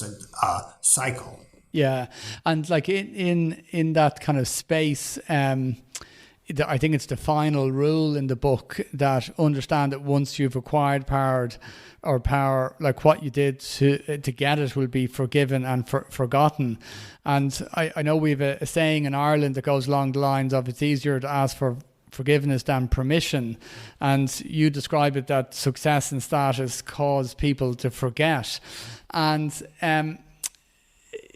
vicious cycle. Yeah, and like in that kind of space, I think it's the final rule in the book that understand that once you've acquired power, like what you did to get it will be forgiven and forgotten. And I know we have a saying in Ireland that goes along the lines of it's easier to ask for forgiveness than permission. And you describe it that success and status cause people to forget. And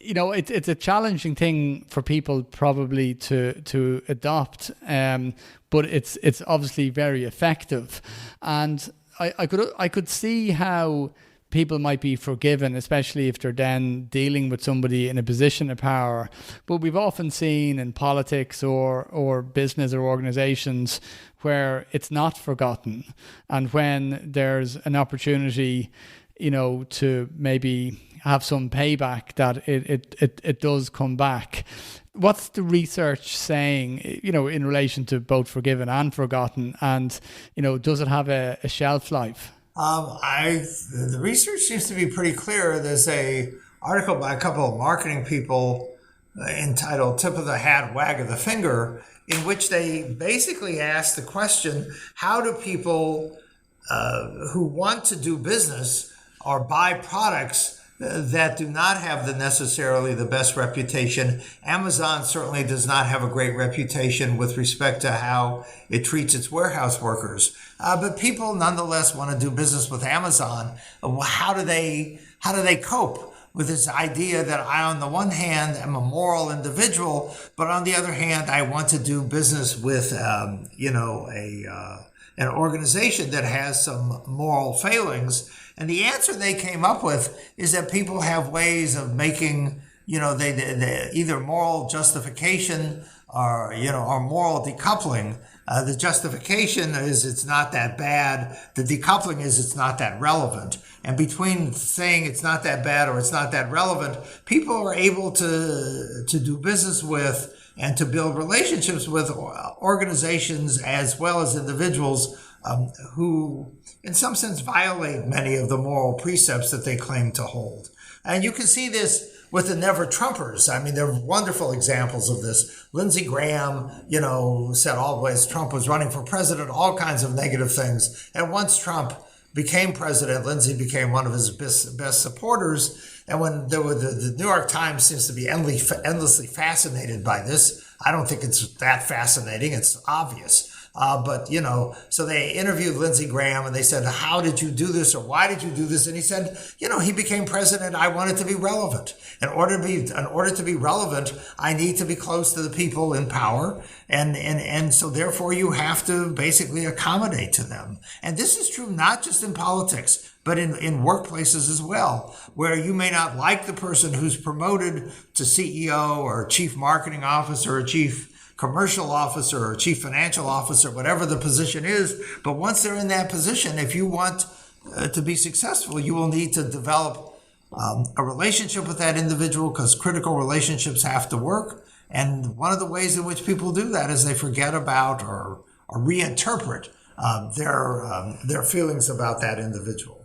it's a challenging thing for people probably to adopt, but it's obviously very effective. And I could see how people might be forgiven, especially if they're then dealing with somebody in a position of power. But we've often seen in politics or business or organizations where it's not forgotten, and when there's an opportunity, to maybe have some payback, that it does come back. What's the research saying, in relation to both forgiven and forgotten, and does it have a shelf life? The research seems to be pretty clear. There's a article by a couple of marketing people entitled "Tip of the Hat, Wag of the Finger," in which they basically ask the question: how do people who want to do business or buy products that do not have necessarily the best reputation? Amazon certainly does not have a great reputation with respect to how it treats its warehouse workers. But people nonetheless want to do business with Amazon. How do they cope with this idea that I, on the one hand, am a moral individual, but on the other hand, I want to do business with, an organization that has some moral failings? And the answer they came up with is that people have ways of making, they either moral justification or moral decoupling. The justification is it's not that bad. The decoupling is it's not that relevant. And between saying it's not that bad or it's not that relevant, people are able to do business with and to build relationships with organizations as well as individuals who, in some sense, violate many of the moral precepts that they claim to hold. And you can see this with the Never Trumpers. I mean, there are wonderful examples of this. Lindsey Graham, said always Trump was running for president, all kinds of negative things. And once Trump became president, Lindsey became one of his best supporters. And when the New York Times seems to be endlessly fascinated by this. I don't think it's that fascinating. It's obvious. So they interviewed Lindsey Graham and they said, how did you do this, or why did you do this? And he said, he became president. I wanted to be relevant. In order to be relevant, I need to be close to the people in power. And so therefore you have to basically accommodate to them. And this is true not just in politics, but in workplaces as well, where you may not like the person who's promoted to CEO or chief marketing officer or chief commercial officer or chief financial officer, whatever the position is. But once they're in that position, if you want to be successful, you will need to develop a relationship with that individual, because critical relationships have to work. And one of the ways in which people do that is they forget about or reinterpret their feelings about that individual.